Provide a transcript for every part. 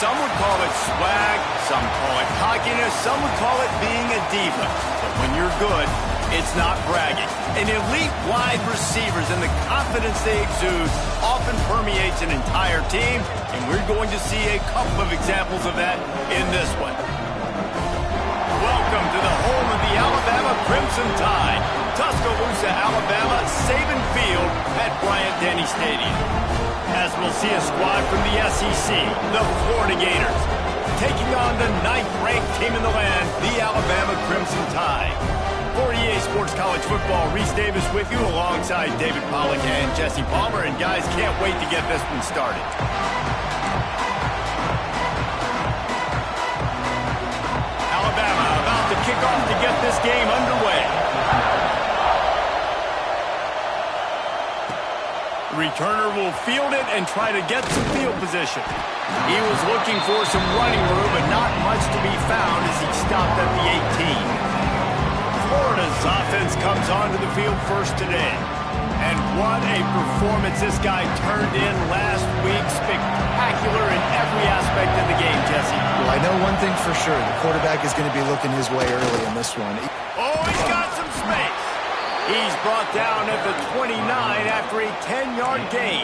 Some would call it swag, some call it cockiness, some would call it being a diva. But when you're good, it's not bragging. An elite wide receivers and the confidence they exude often permeates an entire team, and we're going to see a couple of examples of that in this one. Welcome to the home of the Alabama Crimson Tide, Tuscaloosa, Alabama, Saban Field at Bryant-Denny Stadium. As we'll see a squad from the SEC, the Florida Gators, taking on the 9th-ranked team in the land, the Alabama Crimson Tide. For EA Sports College Football, Reese Davis with you alongside David Pollack and Jesse Palmer. And guys, can't wait to get this one started. Alabama about to kick off to get this game underway. The returner will field it and try to get some field position. He was looking for some running room, but not much to be found as he stopped at the 18. Florida's offense comes onto the field first today. And what a performance this guy turned in last week. Spectacular in every aspect of the game, Jesse. Well, I know one thing for sure. The quarterback is going to be looking his way early in this one. Oh, he's got some space. He's brought down at the 29 after a 10-yard gain.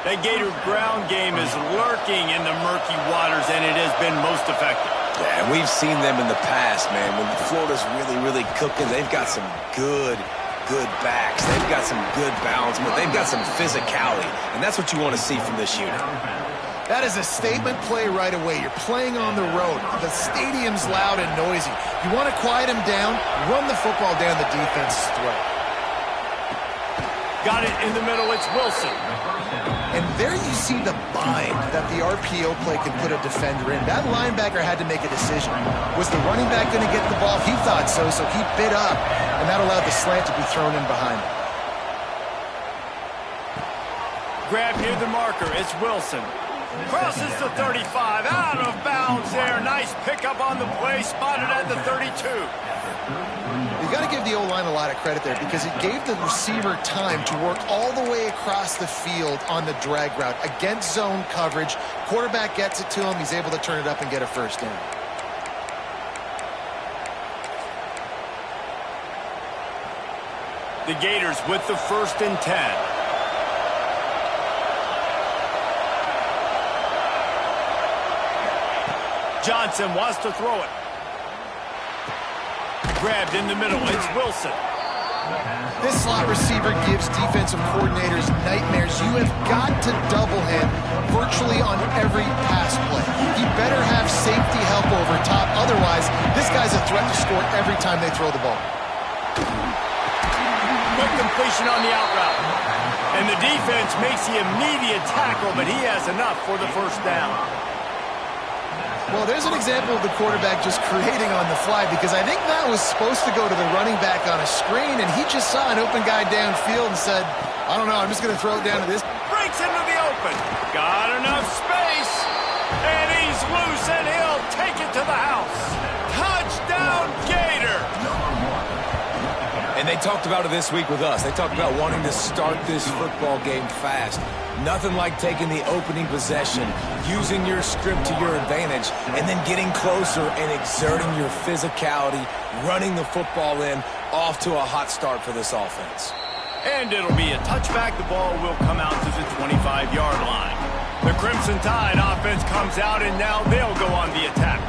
The Gator ground game is lurking in the murky waters, and it has been most effective. Yeah, and we've seen them in the past, man. When Florida's really cooking, they've got some good backs. They've got some good balance, but they've got some physicality, and that's what you want to see from this unit. That is a statement play right away. You're playing on the road. The stadium's loud and noisy. You want to quiet him down, run the football down the defense's throat. Got it in the middle. It's Wilson. And there you see the bind that the RPO play can put a defender in. That linebacker had to make a decision. Was the running back going to get the ball? He thought so he bit up, and that allowed the slant to be thrown in behind him. Grab near the marker. It's Wilson. Crosses the 35. Out of bounds there. Nice pickup on the play. Spotted at the 32. You've got to give the O-line a lot of credit there because it gave the receiver time to work all the way across the field on the drag route against zone coverage. Quarterback gets it to him. He's able to turn it up and get a first down. The Gators with the 1st and 10. Johnson wants to throw it. Grabbed in the middle. It's Wilson. This slot receiver gives defensive coordinators nightmares. You have got to double him virtually on every pass play. He better have safety help over top. Otherwise, this guy's a threat to score every time they throw the ball. Quick completion on the out route. And the defense makes the immediate tackle, but he has enough for the first down. Well, there's an example of the quarterback just creating on the fly because I think that was supposed to go to the running back on a screen, and he just saw an open guy downfield and said, I don't know, I'm just going to throw it down to this. Breaks into the open. Got enough space. And he's loose, and he'll take it to the house. Touchdown, Gator. And they talked about it this week with us. They talked about wanting to start this football game fast. Nothing like taking the opening possession, using your script to your advantage, and then getting closer and exerting your physicality, running the football in, off to a hot start for this offense. And it'll be a touchback. The ball will come out to the 25-yard line. The Crimson Tide offense comes out, and now they'll go on the attack.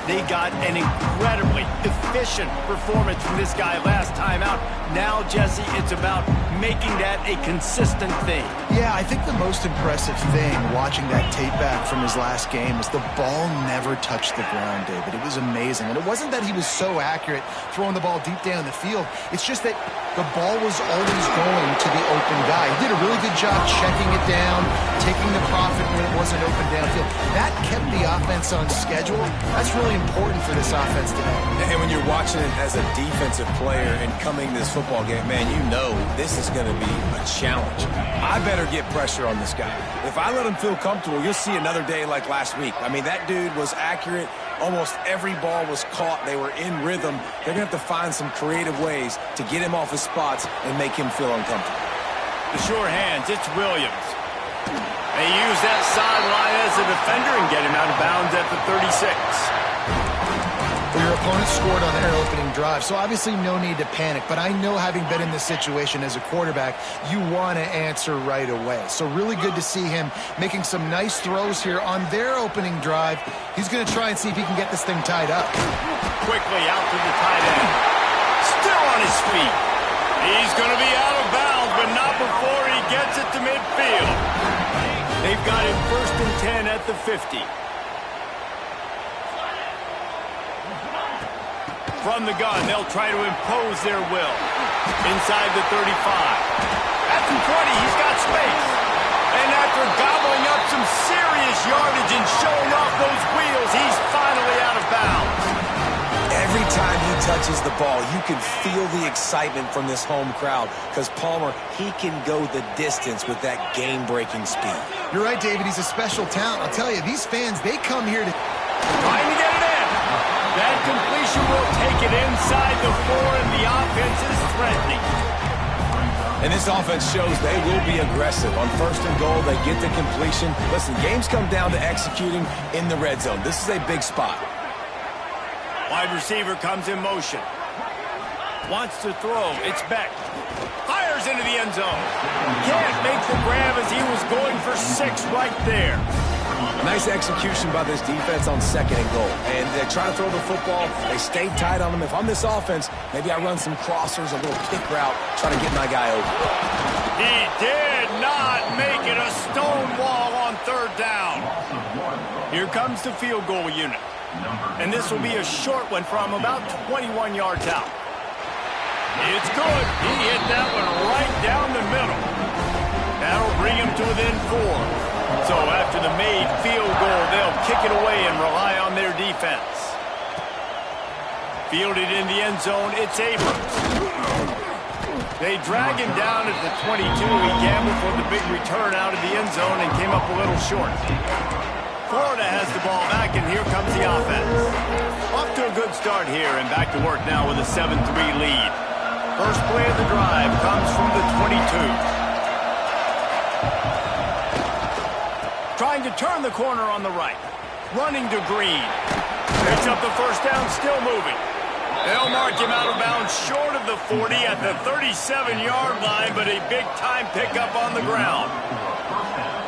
They got an incredibly efficient performance from this guy last time out. Now, Jesse, it's about making that a consistent thing. Yeah, I think the most impressive thing watching that tape back from his last game is the ball never touched the ground, David. It was amazing. And it wasn't that he was so accurate throwing the ball deep down the field. It's just that the ball was always going to the open guy. He did a really good job checking it down, taking the profit when it wasn't open downfield. That kept the offense on schedule. That's really important for this offense today. And when you're watching it as a defensive player and coming to this football game, man, you know this is going to be a challenge. I better get pressure on this guy. If I let him feel comfortable, you'll see another day like last week. I mean, that dude was accurate. Almost every ball was caught. They were in rhythm. They're going to have to find some creative ways to get him off his spots and make him feel uncomfortable. The sure hands, it's Williams. They use that sideline as a defender and get him out of bounds at the 36. Well, your opponent scored on their opening drive, so obviously no need to panic. But I know, having been in this situation as a quarterback, you want to answer right away. So really good to see him making some nice throws here on their opening drive. He's going to try and see if he can get this thing tied up. Quickly out to the tight end. Still on his feet. He's going to be out of bounds, but not before he gets it to midfield. They've got him 1st and 10 at the 50. From the gun, they'll try to impose their will. Inside the 35. At the 20, he's got space. And after gobbling up some serious yardage and showing off those wheels, he's finally out of bounds. Every time he touches the ball, you can feel the excitement from this home crowd, because Palmer, he can go the distance with that game-breaking speed. You're right, David. He's a special talent. I'll tell you, these fans, they come here to... Trying to get it in. That completion will take it inside the 4, and the offense is threatening. And this offense shows they will be aggressive. On 1st and goal, they get the completion. Listen, games come down to executing in the red zone. This is a big spot. Wide receiver comes in motion. Wants to throw. It's Beck. Fires into the end zone. Can't make the grab as he was going for 6 right there. Nice execution by this defense on 2nd and goal. And they try to throw the football. They stayed tight on him. If I'm this offense, maybe I run some crossers, a little kick route, try to get my guy open. He did not make it a stone wall on 3rd down. Here comes the field goal unit. And this will be a short one from about 21 yards out. It's good. He hit that one right down the middle. That'll bring him to within 4. So after the made field goal, they'll kick it away and rely on their defense. Fielded in the end zone, it's Abrams. They drag him down at the 22. He gambled for the big return out of the end zone and came up a little short. Florida has the ball back, and here comes the offense. Off to a good start here, and back to work now with a 7-3 lead. First play of the drive comes from the 22. Trying to turn the corner on the right. Running to Green. Picks up the first down, still moving. They'll mark him out of bounds short of the 40 at the 37-yard line, but a big-time pickup on the ground.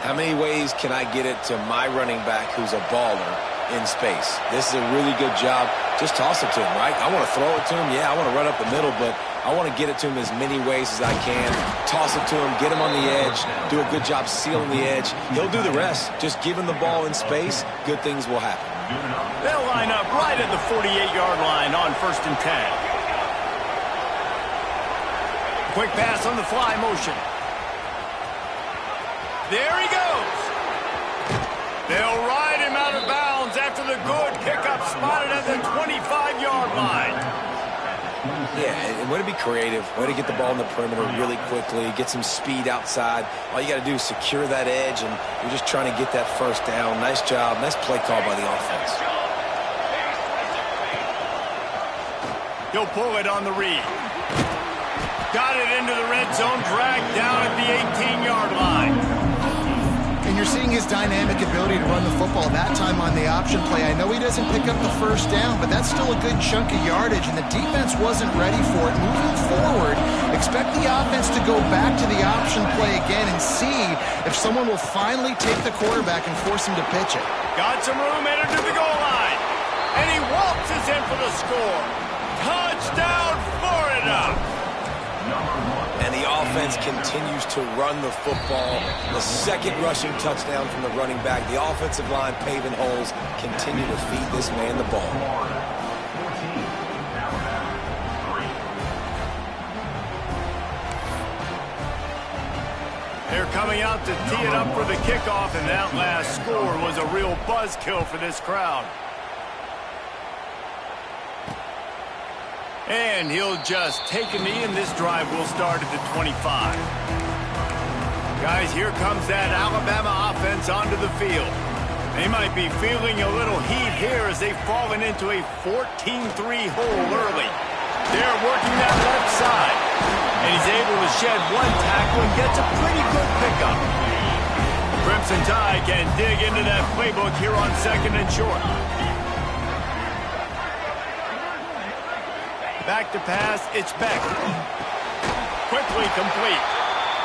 How many ways can I get it to my running back who's a baller in space? This is a really good job. Just toss it to him, right? I want to throw it to him. Yeah, I want to run up the middle, but I want to get it to him as many ways as I can. Toss it to him, get him on the edge, do a good job sealing the edge. He'll do the rest. Just give him the ball in space, good things will happen. They'll line up right at the 48-yard line on 1st and 10. Quick pass on the fly motion. There he goes. They'll ride him out of bounds after the good pickup spotted at the 25-yard line. Yeah, and way to be creative, way to get the ball in the perimeter really quickly, get some speed outside. All you got to do is secure that edge, and you're just trying to get that first down. Nice job, nice play call by the offense. He'll pull it on the read. Got it into the red zone, dragged down at the 18-yard line. And you're seeing his dynamic ability to run the football, that time on the option play. I know he doesn't pick up the first down, but that's still a good chunk of yardage, and the defense wasn't ready for it. Moving forward, expect the offense to go back to the option play again and see if someone will finally take the quarterback and force him to pitch it. Got some room, entered to the goal line. And he waltzes in for the score. Touchdown, Florida! And the offense continues to run the football. The second rushing touchdown from the running back. The offensive line paving holes, continue to feed this man the ball. They're coming out to tee it up for the kickoff, and that last score was a real buzzkill for this crowd. And he'll just take a knee, and this drive will start at the 25. Guys, here comes that Alabama offense onto the field. They might be feeling a little heat here as they've fallen into a 14-3 hole early. They're working that left side. And he's able to shed one tackle and gets a pretty good pickup. Crimson Tide can dig into that playbook here on 2nd and short. Back to pass, it's Beck. Quickly complete.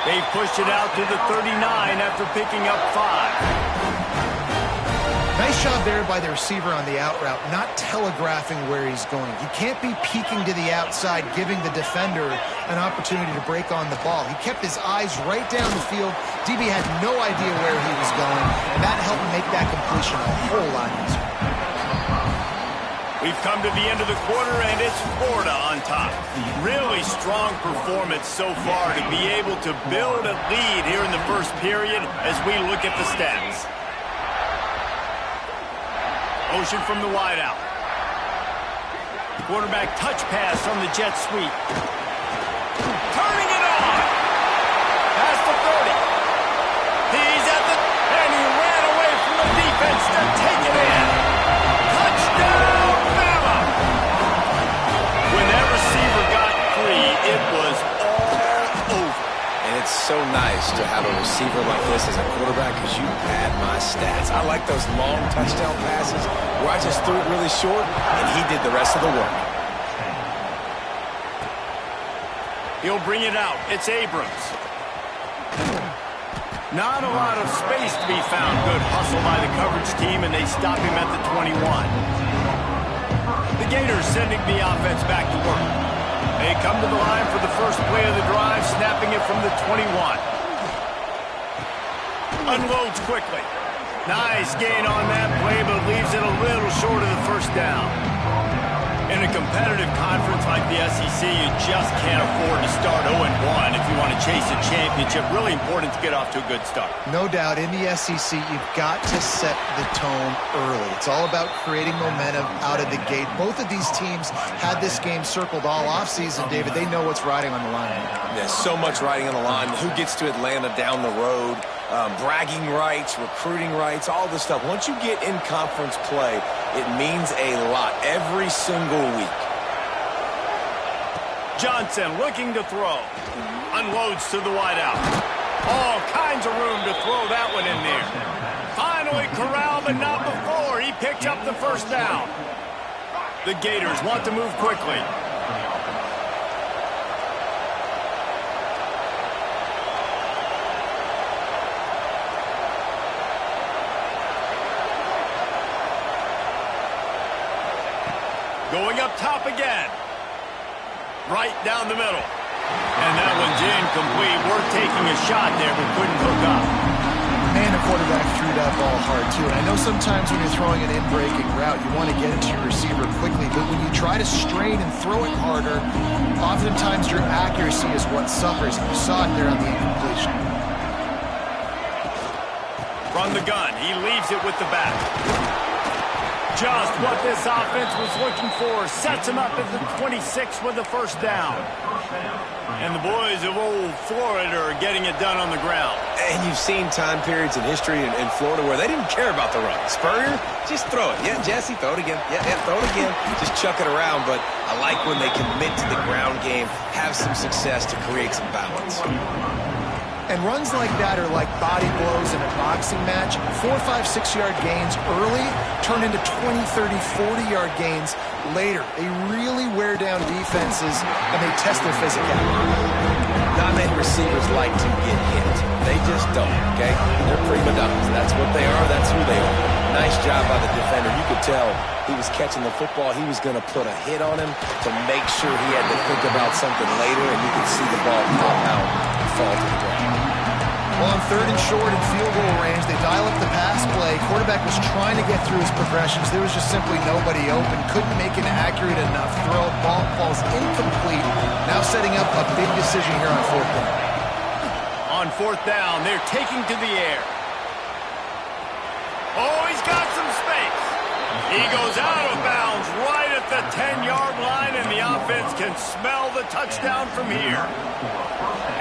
They pushed it out to the 39 after picking up 5. Nice job there by the receiver on the out route, not telegraphing where he's going. You can't be peeking to the outside, giving the defender an opportunity to break on the ball. He kept his eyes right down the field. DB had no idea where he was going, and that helped make that completion a whole lot easier. We've come to the end of the quarter, and it's Florida on top. Really strong performance so far to be able to build a lead here in the first period as we look at the stats. Motion from the wideout. Quarterback touch pass on the jet sweep. Turning it on. Past the 30. He's at the... And he ran away from the defense to take it in. Touchdown, Bama! When that receiver got free, it was all over. And it's so nice to have a receiver like this as a quarterback because you pad my stats. I like those long touchdown passes where I just threw it really short and he did the rest of the work. He'll bring it out. It's Abrams. Not a lot of space to be found. Good hustle by the coverage team, and they stop him at the 21. The Gators sending the offense back to work. They come to the line for the first play of the drive, snapping it from the 21. Unloads quickly. Nice gain on that play, but leaves it a little short of the first down. In a competitive conference like the SEC, you just can't afford to start 0-1 if you want to chase a championship. Really important to get off to a good start. No doubt, in the SEC, you've got to set the tone early. It's all about creating momentum out of the gate. Both of these teams had this game circled all offseason, David. They know what's riding on the line. There's so much riding on the line. Who gets to Atlanta down the road? Bragging rights, recruiting rights, all this stuff. Once you get in conference play, it means a lot every single week. Johnson looking to throw. Unloads to the wideout. All kinds of room to throw that one in there. Finally corralled, but not before. He picked up the first down. The Gators want to move quickly. Going up top again. Right down the middle. And that one's incomplete. We're taking a shot there, but couldn't hook up. Man, the quarterback threw that ball hard, too. And I know sometimes when you're throwing an in-breaking route, you want to get it to your receiver quickly. But when you try to strain and throw it harder, oftentimes your accuracy is what suffers. And you saw it there on the incompletion. From the gun, he leaves it with the back. Just what this offense was looking for. Sets him up at the 26 with the first down. And the boys of old Florida are getting it done on the ground. And you've seen time periods in history in Florida where they didn't care about the run. Spurrier, just throw it. Yeah, Jesse, throw it again. Yeah, throw it again. Just chuck it around. But I like when they commit to the ground game, have some success to create some balance. And runs like that are like body blows in a boxing match. 4, 5, 6-yard gains early turn into 20, 30, 40-yard gains later. They really wear down defenses, and they test their physicality. Not many receivers like to get hit. They just don't, okay? They're prima donnas. That's what they are. That's who they are. Nice job by the defender. You could tell he was catching the football. He was going to put a hit on him to make sure he had to think about something later, and you could see the ball pop out and fall to the ground. Well, on 3rd and short and field goal range, they dial up the pass play. Quarterback was trying to get through his progressions. There was just simply nobody open. Couldn't make an accurate enough throw. Ball falls incomplete. Now setting up a big decision here on 4th down. On 4th down, they're taking to the air. Oh, he's got some space. He goes out of bounds right at the 10-yard line, and the offense can smell the touchdown from here.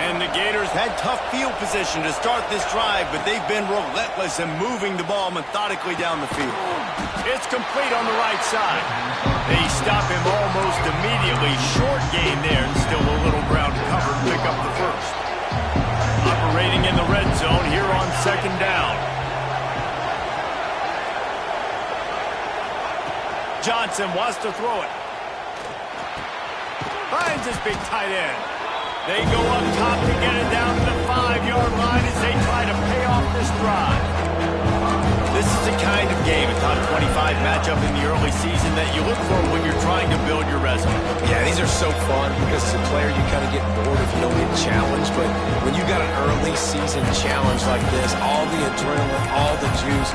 And the Gators had tough field position to start this drive, but they've been relentless in moving the ball methodically down the field. It's complete on the right side. They stop him almost immediately. Short gain there, and still a little ground covered. Pick up the first. Operating in the red zone here on 2nd down. Johnson wants to throw it. Finds his big tight end. They go up top to get it down to the 5-yard line as they try to pay off this drive. This is the kind of game, a top 25 matchup in the early season, that you look for when you're trying to build your resume. Yeah, these are so fun because as a player you kind of get bored if you don't get challenged. But when you got an early season challenge like this, all the adrenaline, all the juice,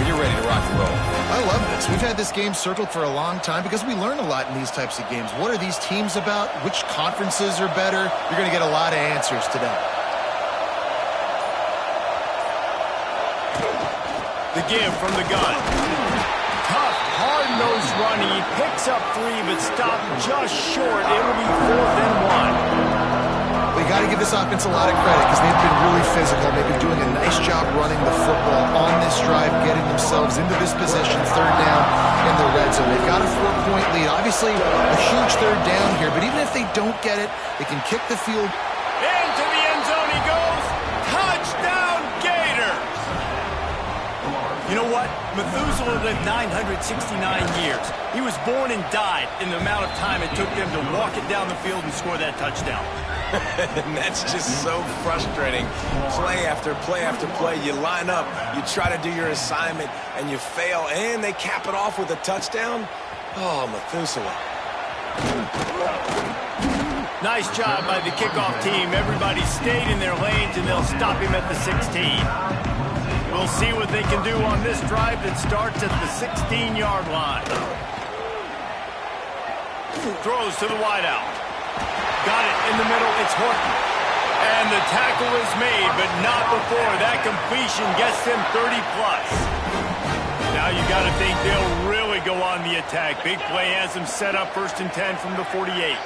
you're ready to rock and roll. I love this. We've had this game circled for a long time because we learn a lot in these types of games. What are these teams about? Which conferences are better? You're going to get a lot of answers today. The give from the gun. Tough, hard-nosed running. He picks up 3, but stopped just short. It will be 4th and 1. We got to give this offense a lot of credit because they've been really physical. They've been doing a nice job running the football on this drive, getting themselves into this position, 3rd down in the red zone. They've got a 4-point lead. Obviously, a huge 3rd down here, but even if they don't get it, they can kick the field. Into the end zone he goes. Touchdown, Gators! You know what? Methuselah lived 969 years. He was born and died in the amount of time it took them to walk it down the field and score that touchdown. And that's just so frustrating. Play after play after play. You line up, you try to do your assignment, and you fail, and they cap it off with a touchdown? Oh, Methuselah. Nice job by the kickoff team. Everybody stayed in their lanes, and they'll stop him at the 16. We'll see what they can do on this drive that starts at the 16-yard line. Throws to the wideout. Got it in the middle. It's Horton. And the tackle is made, but not before that completion gets them 30-plus. Now you got to think they'll really go on the attack. Big play has them set up 1st and 10 from the 48.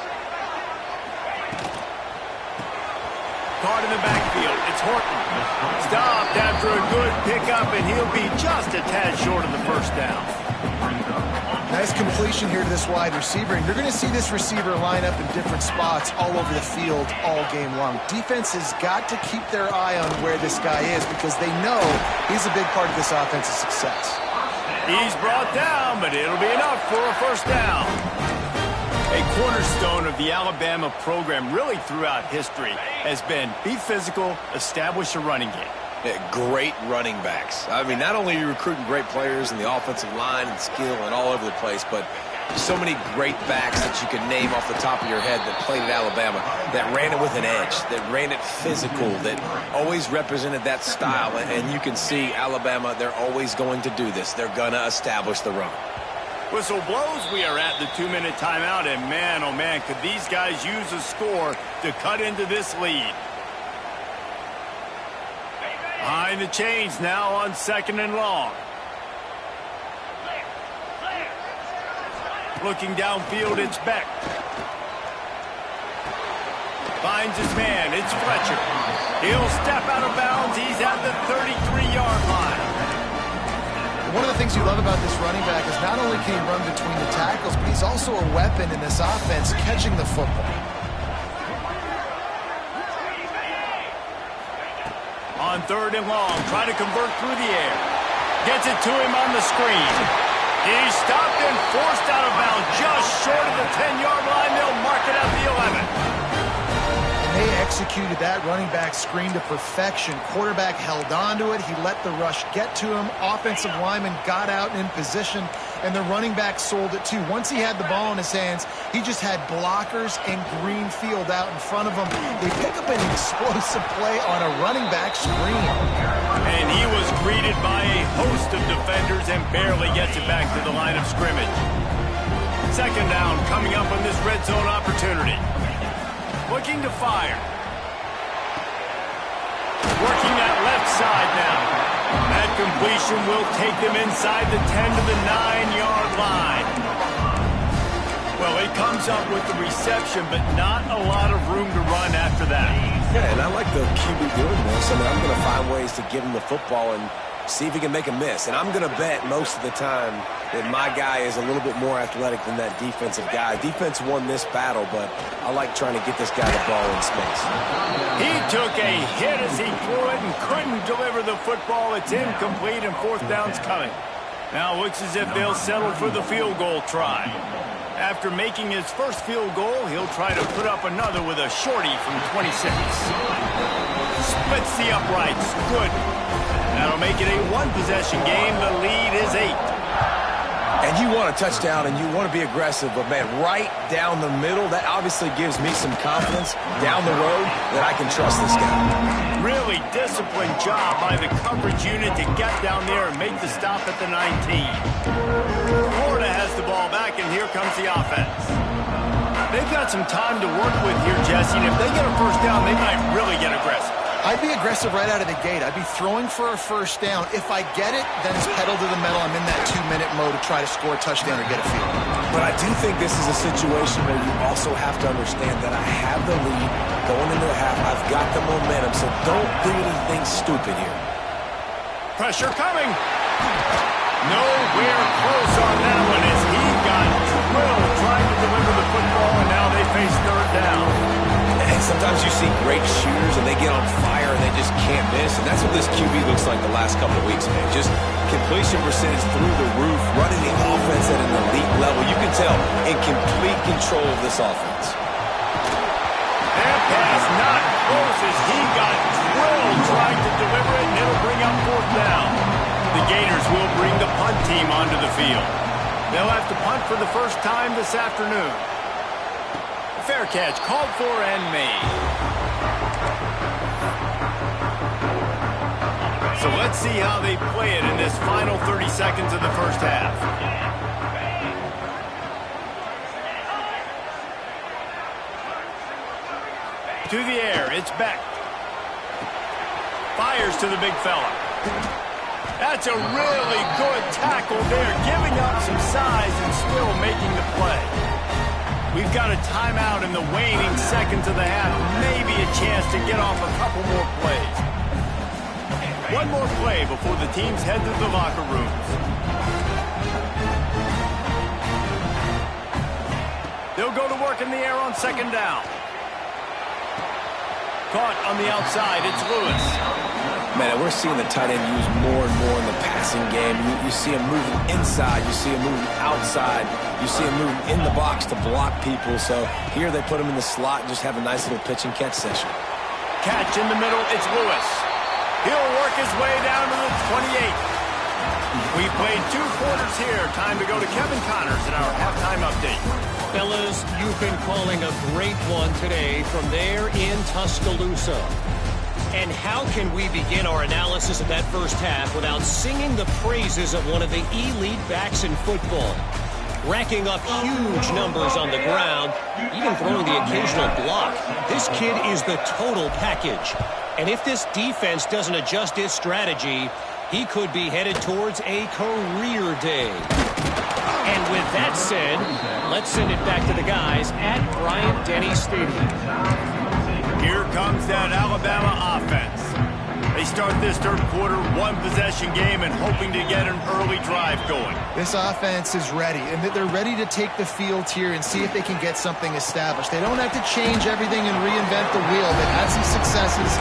Caught in the backfield. It's Horton. Stopped after a good pickup, and he'll be just a tad short of the 1st down. Nice completion here to this wide receiver, and you're going to see this receiver line up in different spots all over the field all game long. Defense has got to keep their eye on where this guy is because they know he's a big part of this offense's success. He's brought down, but it'll be enough for a 1st down. A cornerstone of the Alabama program really throughout history has been be physical, establish a running game. Yeah, great running backs. I mean, not only are you recruiting great players in the offensive line and skill and all over the place, but so many great backs that you could name off the top of your head that played at Alabama, that ran it with an edge, that ran it physical, that always represented that style. And you can see Alabama, they're always going to do this. They're going to establish the run. Whistle blows. We are at the 2-minute timeout, and man, oh man, could these guys use a score to cut into this lead. Behind the chains now on 2nd and long. Looking downfield, it's Beck. Finds his man, it's Fletcher. He'll step out of bounds. He's at the 33-yard line. One of the things you love about this running back is not only can he run between the tackles, but he's also a weapon in this offense catching the football. On 3rd and long, trying to convert through the air. Gets it to him on the screen. He's stopped and forced out of bounds just short of the 10-yard line. They'll mark it at the 11. They executed that running back screen to perfection. Quarterback held on to it. He let the rush get to him. Offensive lineman got out in position, and the running back sold it too. Once he had the ball in his hands, he just had blockers and green field out in front of him. They pick up an explosive play on a running back screen. And he was greeted by a host of defenders and barely gets it back to the line of scrimmage. 2nd down coming up on this red zone opportunity. Looking to fire. Working that left side now. That completion will take them inside the 10 to the 9-yard line. Well, he comes up with the reception, but not a lot of room to run after that. Yeah, and I like the QB doing this. I mean, I'm going to find ways to give him the football and see if he can make a miss. And I'm going to bet most of the time that my guy is a little bit more athletic than that defensive guy. Defense won this battle, but I like trying to get this guy the ball in space. He took a hit as he threw it and couldn't deliver the football. It's incomplete, and 4th down's coming. Now looks as if they'll settle for the field goal try. After making his first field goal, he'll try to put up another with a shorty from 26. Splits the uprights. Good. That'll make it a one-possession game. The lead is 8. And you want a touchdown and you want to be aggressive, but, man, right down the middle, that obviously gives me some confidence down the road that I can trust this guy. Really disciplined job by the coverage unit to get down there and make the stop at the 19. Florida has the ball back, and here comes the offense. They've got some time to work with here, Jesse, and if they get a first down, they might really get aggressive. I'd be aggressive right out of the gate. I'd be throwing for a first down. If I get it, then it's pedal to the metal. I'm in that 2-minute mode to try to score a touchdown or get a field. But I do think this is a situation where you also have to understand that I have the lead going into the half. I've got the momentum, so don't do anything stupid here. Pressure coming. Nowhere close on that one as he got drilled trying to deliver the football, and now they face third down. And sometimes you see great shooters and they get on fire and they just can't miss. And that's what this QB looks like the last couple of weeks, man. Just completion percentage through the roof, running the offense at an elite level. You can tell in complete control of this offense. That pass not close as he got drilled trying to deliver it, and it'll bring up fourth down. The Gators will bring the punt team onto the field. They'll have to punt for the first time this afternoon. Fair catch called for and made. So let's see how they play it in this final 30 seconds of the first half. To the air, it's Beck. Fires to the big fella. That's a really good tackle there, giving up some size and still making the play. We've got a timeout in the waning seconds of the half. Maybe a chance to get off a couple more plays. One more play before the teams head to the locker rooms. They'll go to work in the air on second down. Caught on the outside, it's Lewis. Man, we're seeing the tight end used more and more in the passing game. You see him moving inside. You see him moving outside. You see him moving in the box to block people. So here they put him in the slot and just have a nice little pitch and catch session. Catch in the middle, it's Lewis. He'll work his way down to the 28. We played 2 quarters here. Time to go to Kevin Connors in our halftime update. Fellas, you've been calling a great one today from there in Tuscaloosa. And how can we begin our analysis of that first half without singing the praises of one of the elite backs in football? Racking up huge numbers on the ground, even throwing the occasional block. This kid is the total package. And if this defense doesn't adjust its strategy, he could be headed towards a career day. And with that said, let's send it back to the guys at Bryant-Denny Stadium. Here comes that Alabama offense. They start this third quarter one-possession game and hoping to get an early drive going. This offense is ready, and they're ready to take the field here and see if they can get something established. They don't have to change everything and reinvent the wheel. They've had some successes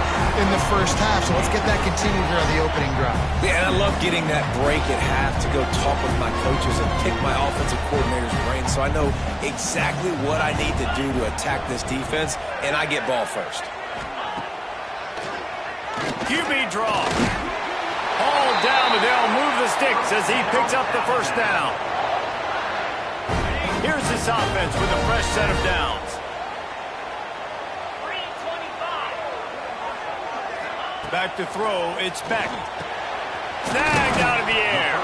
in the first half, so let's get that continued here on the opening drive. Yeah, and I love getting that break at half to go talk with my coaches and pick my offensive coordinator's brain so I know exactly what I need to do to attack this defense, and I get ball first. QB draw. All down, but they'll move the sticks as he picks up the first down. Here's this offense with a fresh set of downs. Back to throw, it's Beck. Snagged out of the air.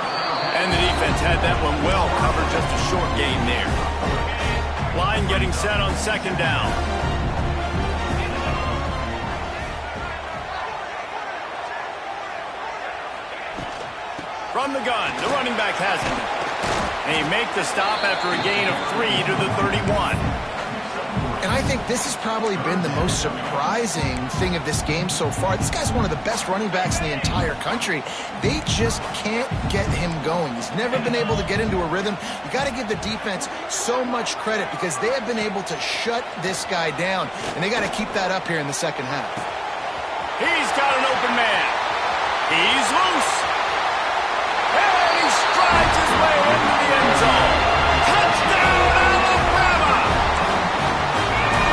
And the defense had that one well covered, just a short gain there. Line getting set on second down. From the gun, the running back has it. They make the stop after a gain of 3 to the 31. And I think this has probably been the most surprising thing of this game so far. This guy's one of the best running backs in the entire country. They just can't get him going. He's never been able to get into a rhythm. You got to give the defense so much credit because they have been able to shut this guy down. And they got to keep that up here in the second half. He's got an open man. He's loose. And he strikes way into the end zone. Touchdown, Alabama!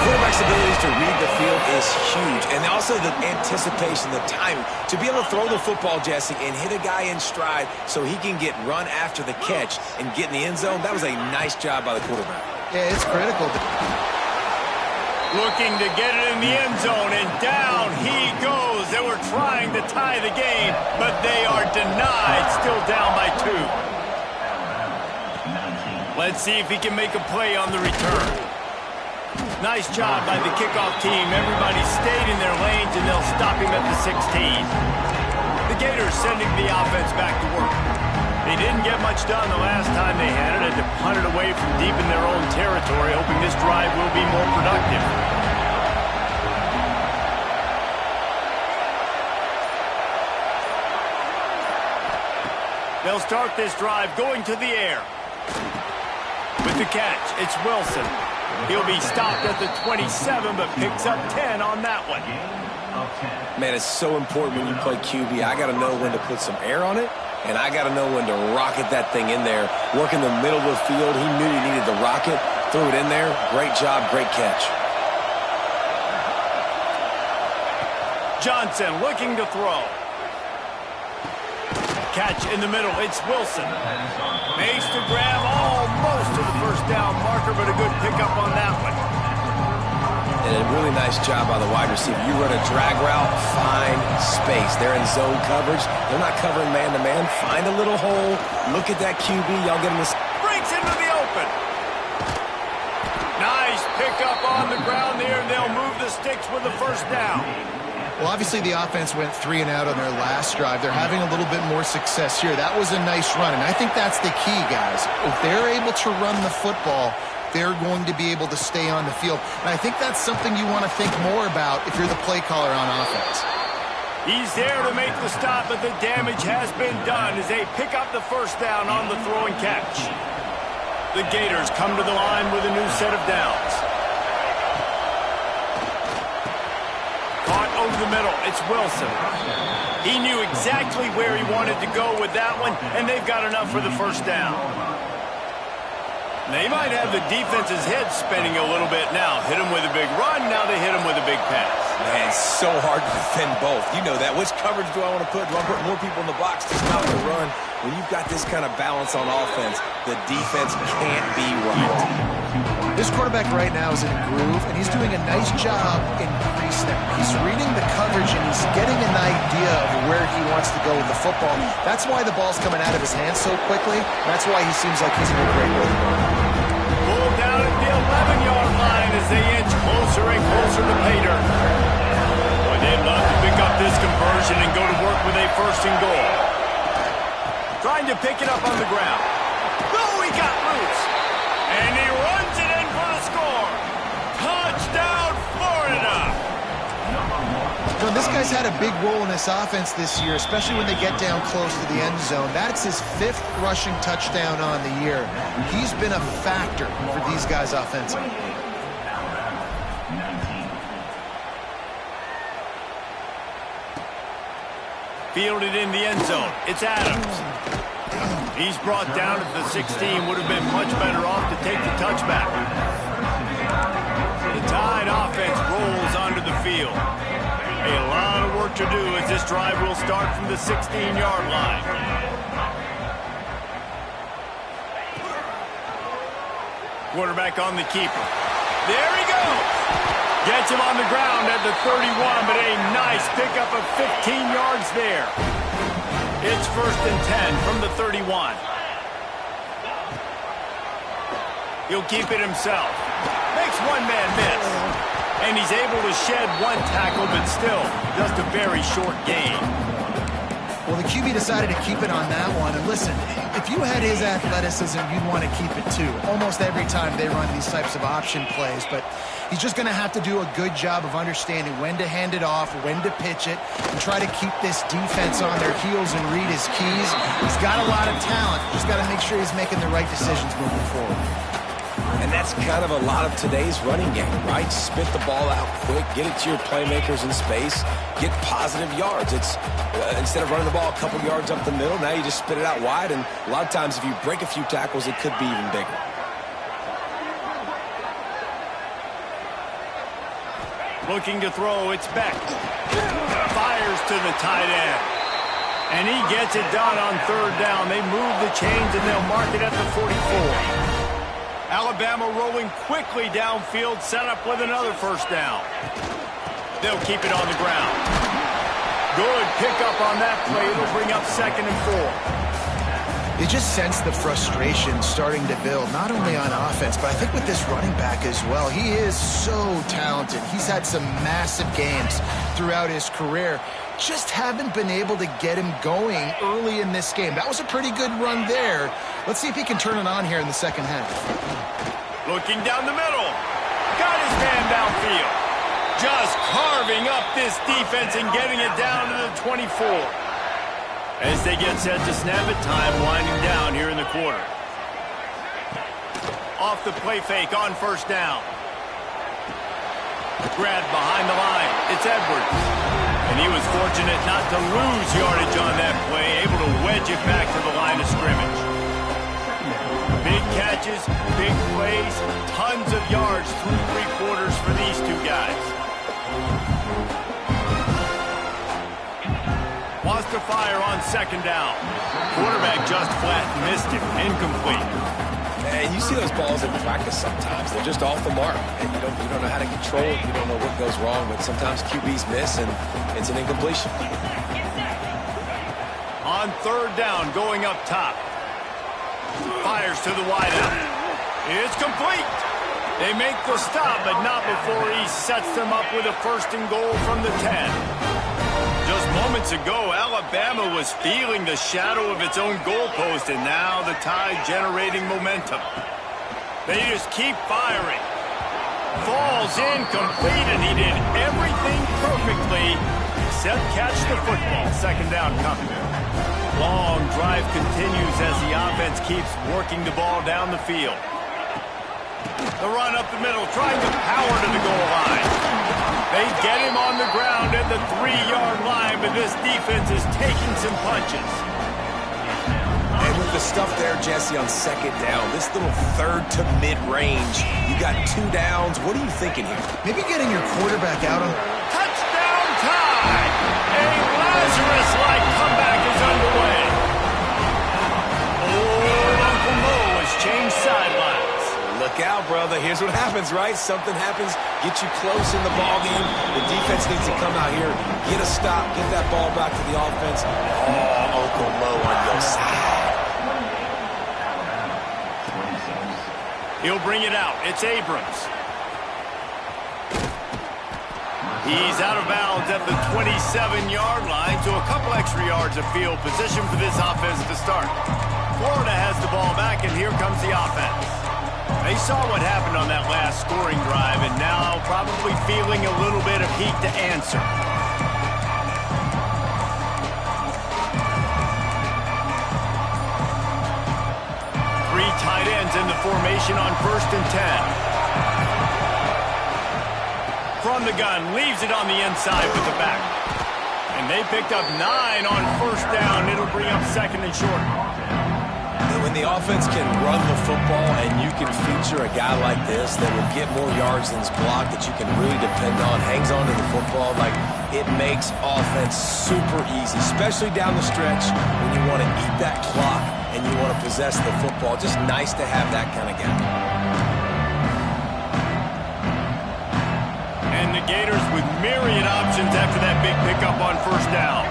Quarterback's ability to read the field is huge, and also the anticipation, the timing. To be able to throw the football, Jesse, and hit a guy in stride so he can get run after the catch and get in the end zone, that was a nice job by the quarterback. Yeah, it's critical. Looking to get it in the end zone, and down he goes. They were trying to tie the game, but they are denied, still down by 2. Let's see if he can make a play on the return. Nice job by the kickoff team. Everybody stayed in their lanes, and they'll stop him at the 16. The Gators sending the offense back to work. They didn't get much done the last time they had it, and to punt it away from deep in their own territory, hoping this drive will be more productive. They'll start this drive going to the air. With the catch, it's Wilson. He'll be stopped at the 27, but picks up 10 on that one. Man, it's so important when you play QB. I got to know when to put some air on it, and I got to know when to rocket that thing in there. Work in the middle of the field. He knew he needed the rocket. Threw it in there. Great job, great catch. Johnson looking to throw. Catch in the middle. It's Wilson. Makes the grab almost to the first down marker, but a good pickup on that one. And a really nice job by the wide receiver. You run a drag route, find space. They're in zone coverage. They're not covering man-to-man. Find a little hole. Look at that QB. Y'all get him this. Breaks into the open. Nice pickup on the ground there. They'll move the sticks with the first down. Well, obviously the offense went 3 and out on their last drive. They're having a little bit more success here. That was a nice run, and I think that's the key, guys. If they're able to run the football, they're going to be able to stay on the field. And I think that's something you want to think more about if you're the play caller on offense. He's there to make the stop, but the damage has been done as they pick up the first down on the throw and catch. The Gators come to the line with a new set of downs. Caught over the middle. It's Wilson. He knew exactly where he wanted to go with that one, and they've got enough for the first down. They might have the defense's head spinning a little bit now. Hit him with a big run, now they hit him with a big pass. Man, it's so hard to defend both. You know that. Which coverage do I want to put? Do I put more people in the box to stop the run? When you've got this kind of balance on offense, the defense can't be right. This quarterback right now is in a groove, and he's doing a nice job in pre-snap. He's reading the coverage, and he's getting an idea of where he wants to go with the football. That's why the ball's coming out of his hands so quickly. That's why he seems like he's in a great rhythm. Pulled down at the 11-yard line as they inch closer and closer to pay dirt. Boy, they'd love to pick up this conversion and go to work with a first and goal. Trying to pick it up on the ground. No, he got loose. And he runs it in for the score. Touchdown, Florida. You know, this guy's had a big role in this offense this year, especially when they get down close to the end zone. That's his 5th rushing touchdown on the year. He's been a factor for these guys offensively. Fielded in the end zone. It's Adams. He's brought down at the 16. Would have been much better off to take the touchback. The Tide offense rolls onto the field. A lot of work to do as this drive will start from the 16-yard line. Quarterback on the keeper. There he goes. Gets him on the ground at the 31, but a nice pickup of 15 yards there. It's 1st and 10 from the 31. He'll keep it himself. Makes one man miss. And he's able to shed one tackle, but still just a very short gain. Well, the QB decided to keep it on that one. And listen, if you had his athleticism, you'd want to keep it too. Almost every time they run these types of option plays. But he's just going to have to do a good job of understanding when to hand it off, when to pitch it, and try to keep this defense on their heels and read his keys. He's got a lot of talent. Just got to make sure he's making the right decisions moving forward. And And that's kind of a lot of today's running game, right? Spit the ball out quick, get it to your playmakers in space, get positive yards. It's instead of running the ball a couple yards up the middle, now you just spit it out wide, and a lot of times if you break a few tackles, it could be even bigger. Looking to throw, it's Beck. Fires to the tight end. And he gets it done on third down. They move the chains and they'll mark it at the 44. Alabama rolling quickly downfield, set up with another first down. They'll keep it on the ground. Good pickup on that play. It'll bring up 2nd and 4. You just sense the frustration starting to build, not only on offense, but I think with this running back as well. He is so talented. He's had some massive games throughout his career. Just haven't been able to get him going early in this game. That was a pretty good run there. Let's see if he can turn it on here in the second half. Looking down the middle. Got his man downfield. Just carving up this defense and getting it down to the 24. As they get set to snap it, time winding down here in the quarter. Off the play fake on first down. Grabbed behind the line. It's Edwards. And he was fortunate not to lose yardage on that play, able to wedge it back to the line of scrimmage. Big catches, big plays, tons of yards through 3 quarters for these two guys. Wants to fire on 2nd down. Quarterback just flat missed it. Incomplete. And you see those balls in practice sometimes. They're just off the mark. And you don't know how to control it. You don't know what goes wrong. But sometimes QBs miss, and it's an incompletion. On 3rd down, going up top. Fires to the wideout. It's complete. They make the stop, but not before he sets them up with a 1st and goal from the 10. Just moments ago, Alabama was feeling the shadow of its own goalpost, and now the Tide generating momentum. They just keep firing. Falls incomplete, and he did everything perfectly except catch the football. 2nd down coming. Long drive continues as the offense keeps working the ball down the field. The run up the middle, trying to power to the goal line. They get him on the ground at the 3-yard line, but this defense is taking some punches. And with the stuff there, Jesse, on 2nd down, this little 3rd to mid-range, you got 2 downs. What are you thinking here? Maybe getting your quarterback out on... Touchdown Tide! A Lazarus-like comeback is underway. Old Uncle Mo has changed sidelines. Look out, brother. Here's what happens, right? Something happens, get you close in the ball game. The defense needs to come out here, get a stop, get that ball back to the offense. Oh, Uncle Mo on your side. He'll bring it out. It's Abrams. He's out of bounds at the 27-yard line, so a couple extra yards of field position for this offense to start. Florida has the ball back, and here comes the offense. They saw what happened on that last scoring drive, and now probably feeling a little bit of heat to answer. Three tight ends in the formation on 1st and 10. From the gun, leaves it on the inside with the back. And they picked up 9 on 1st down. It'll bring up 2nd and short. When the offense can run the football and you can feature a guy like this that will get more yards than his block, that you can really depend on, hangs on to the football, like, it makes offense super easy, especially down the stretch when you want to eat that clock and you want to possess the football. Just nice to have that kind of guy. And the Gators with myriad options after that big pickup on 1st down.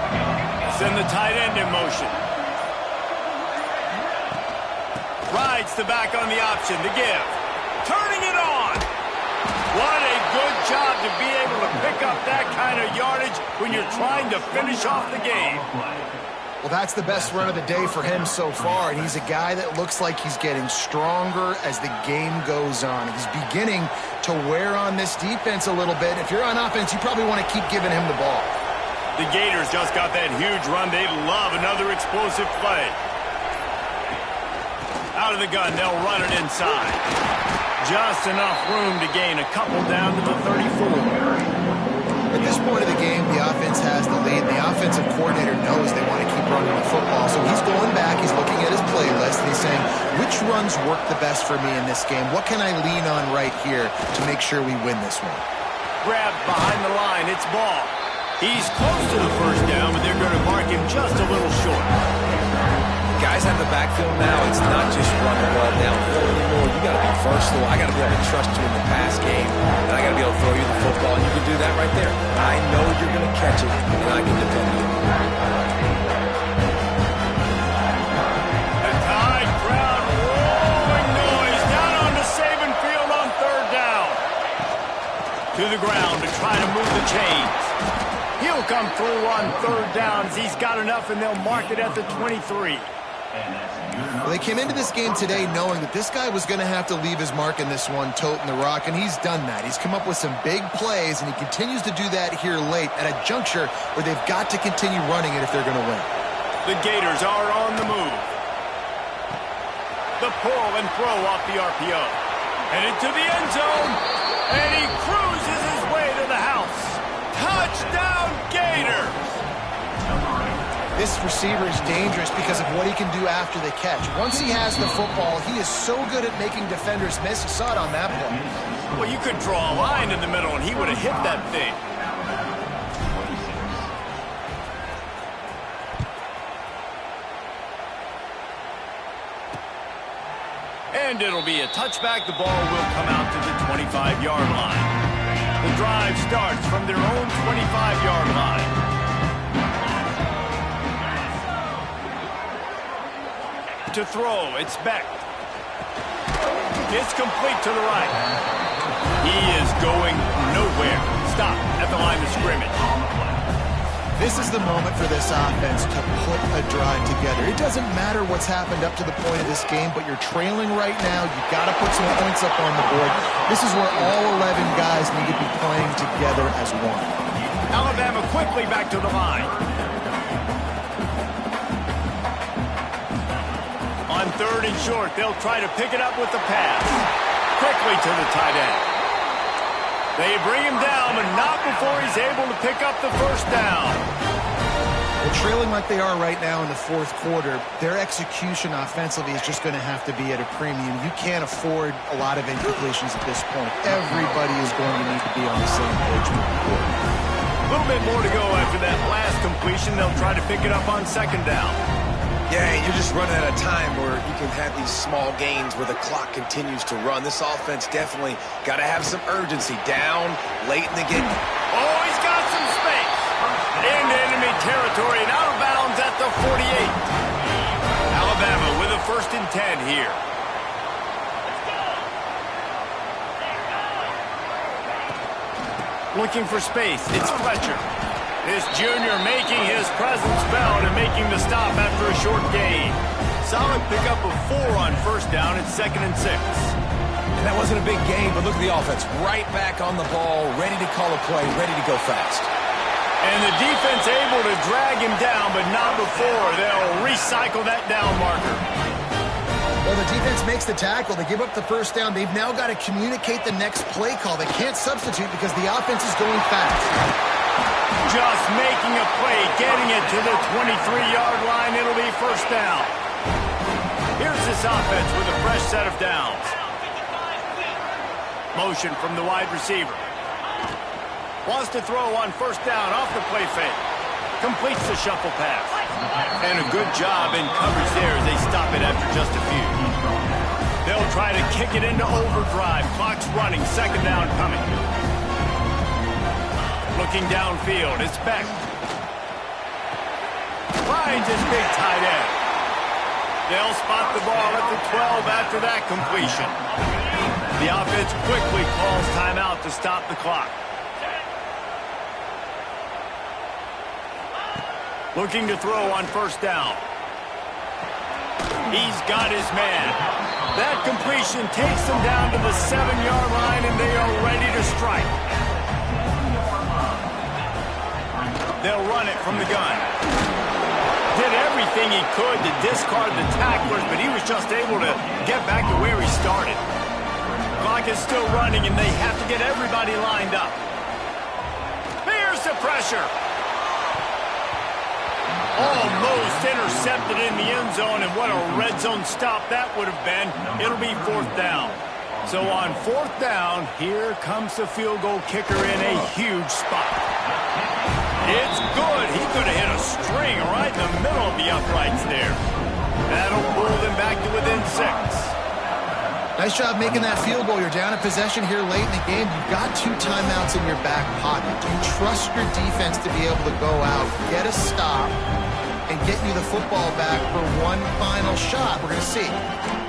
Send the tight end in motion. Rides the back on the option to give. Turning it on. What a good job to be able to pick up that kind of yardage when you're trying to finish off the game. Well, that's the best run of the day for him so far, and he's a guy that looks like he's getting stronger as the game goes on. He's beginning to wear on this defense a little bit. If you're on offense, you probably want to keep giving him the ball. The Gators just got that huge run. They love another explosive play. Out of the gun, they'll run it inside. Just enough room to gain a couple down to the 34. At this point of the game, the offense has the lead. The offensive coordinator knows they want to keep running the football, so he's going back, he's looking at his playlist, and he's saying, which runs work the best for me in this game? What can I lean on right here to make sure we win this one? Grabbed behind the line, it's ball. He's close to the first down, but they're going to mark him just a little short. Guys have the backfield now. It's not just run the ball downfield anymore. You got to be versatile. I got to be able to trust you in the pass game, and I got to be able to throw you the football, and you can do that right there. I know you're going to catch it, and I can depend on you. The Tide crowd roaring noise down onto Saban Field on third down. To the ground to try to move the chains. He'll come through on third downs. He's got enough, and they'll mark it at the 23. Well, they came into this game today knowing that this guy was going to have to leave his mark in this one, toting the rock, and he's done that. He's come up with some big plays, and he continues to do that here late at a juncture where they've got to continue running it if they're going to win. The Gators are on the move. The pull and throw off the RPO. Headed to the end zone, and he cruises his way to the house. Touchdown, Gators! This receiver is dangerous because of what he can do after the catch. Once he has the football, he is so good at making defenders miss. You saw it on that play. Well, you could draw a line in the middle, and he would have hit that thing. And it'll be a touchback. The ball will come out to the 25-yard line. The drive starts from their own 25-yard line. To throw, it's Beck. It's complete to the right. He is going nowhere. Stop at the line of scrimmage. This is the moment for this offense to put a drive together. It doesn't matter what's happened up to the point of this game, but you're trailing right now. You've got to put some points up on the board. This is where all 11 guys need to be playing together as one. Alabama quickly back to the line. On third and short, they'll try to pick it up with the pass. Quickly to the tight end. They bring him down, but not before he's able to pick up the first down. Well, trailing like they are right now in the fourth quarter, their execution offensively is just going to have to be at a premium. You can't afford a lot of incompletions at this point. Everybody is going to need to be on the same page moving forward. A little bit more to go after that last completion. They'll try to pick it up on second down. Yeah, you're just running out of time where you can have these small gains where the clock continues to run. This offense definitely got to have some urgency. Down, late in the game. Oh, he's got some space. Into enemy territory and out of bounds at the 48. Alabama with a 1st and 10 here. Looking for space. It's Fletcher. This junior making his presence felt and making the stop after a short gain. Solid pickup of 4 on first down at 2nd and 6. And that wasn't a big gain, but look at the offense. Right back on the ball, ready to call a play, ready to go fast. And the defense able to drag him down, but not before they'll recycle that down marker. Well, the defense makes the tackle. They give up the first down. They've now got to communicate the next play call. They can't substitute because the offense is going fast. Just making a play, getting it to the 23-yard line. It'll be first down. Here's this offense with a fresh set of downs. Motion from the wide receiver. Wants to throw on first down off the play fake. Completes the shuffle pass. And a good job in coverage there as they stop it after just a few. They'll try to kick it into overdrive. Clock's running. Second down coming. Looking downfield, it's Beck. Finds his big tight end. They'll spot the ball at the 12 after that completion. The offense quickly calls timeout to stop the clock. Looking to throw on first down. He's got his man. That completion takes them down to the 7-yard line, and they are ready to strike. They'll run it from the gun. Did everything he could to discard the tacklers, but he was just able to get back to where he started. clock is still running, and they have to get everybody lined up. Here's the pressure. Almost intercepted in the end zone, and what a red zone stop that would have been. It'll be 4th down. So on 4th down, here comes the field goal kicker in a huge spot. It's good. He could have hit a string right in the middle of the uprights there. That'll pull them back to within 6. Nice job making that field goal. You're down a possession here late in the game. You've got 2 timeouts in your back pocket. Do you trust your defense to be able to go out, get a stop, and get you the football back for one final shot? We're going to see.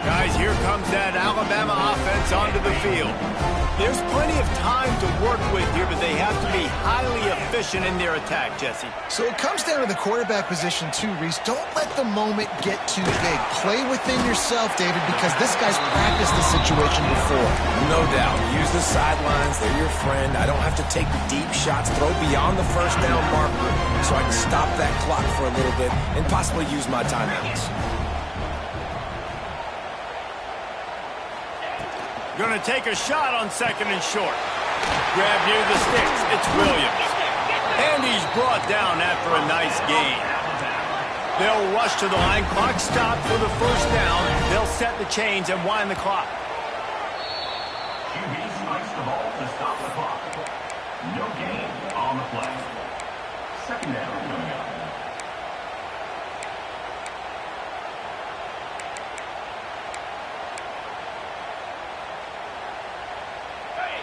Guys, here comes that Alabama offense onto the field. There's plenty of time to work with here, but they have to be highly efficient in their attack, Jesse. So it comes down to the quarterback position too, Reese. Don't let the moment get too big. Play within yourself, David, because this guy's practiced this situation before. No doubt. Use the sidelines. They're your friend. I don't have to take deep shots. Throw beyond the 1st down marker so I can stop that clock for a little bit and possibly use my timeouts. Going to take a shot on 2nd and short. Grab near the sticks. It's Williams. And he's brought down after a nice gain. They'll rush to the line. Clock stopped for the 1st down. They'll set the chains and wind the clock. QB spikes the ball to stop the clock. No gain on the play. 2nd down coming up.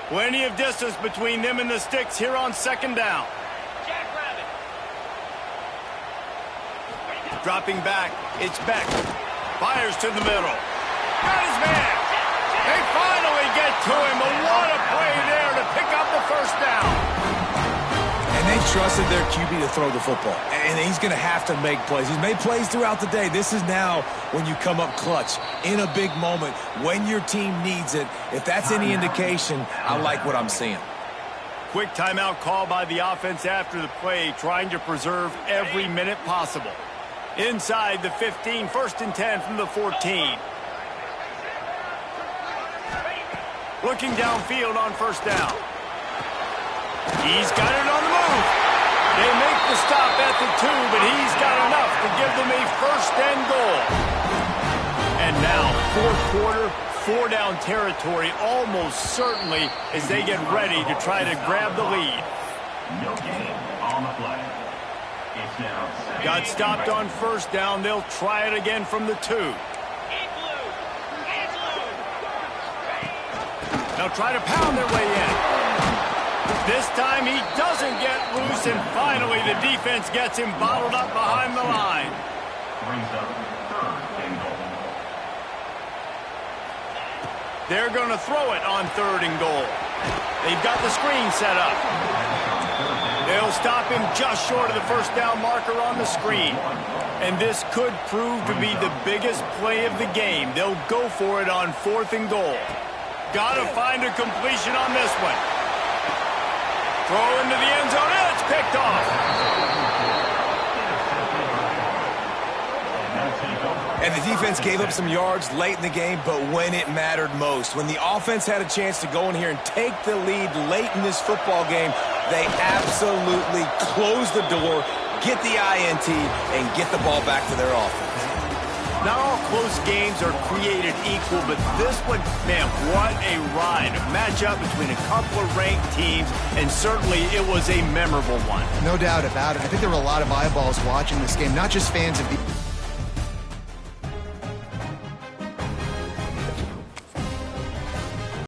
Plenty of distance between them and the sticks here on 2nd down. Dropping back, it's Beck. Fires to the middle. Got his man. They finally get to him, but what a play there to pick up the 1st down. And they trusted their QB to throw the football. And he's going to have to make plays. He's made plays throughout the day. This is now when you come up clutch in a big moment when your team needs it. If that's any indication, I like what I'm seeing. Quick timeout call by the offense after the play, trying to preserve every minute possible. Inside the 15, 1st and 10 from the 14. Looking downfield on 1st down. He's got it on the move. They make the stop at the 2, but he's got enough to give them a 1st and goal. And now, 4th quarter, 4-down territory almost certainly as they get ready to try to grab the lead. No gain on the play. It's now Got stopped on 1st down. They'll try it again from the 2. They'll try to pound their way in. This time he doesn't get loose, and finally the defense gets him bottled up behind the line. brings up 3rd and goal. They're going to throw it on 3rd and goal. They've got the screen set up. They'll stop him just short of the 1st down marker on the screen. And this could prove to be the biggest play of the game. They'll go for it on 4th and goal. Got to find a completion on this one. Throw into the end zone, and it's picked off. And the defense gave up some yards late in the game, but when it mattered most, when the offense had a chance to go in here and take the lead late in this football game, they absolutely closed the door, get the INT, and get the ball back to their offense. Not all close games are created equal, but this one, man, what a ride. A matchup between a couple of ranked teams, and certainly it was a memorable one. No doubt about it. I think there were a lot of eyeballs watching this game, not just fans of the...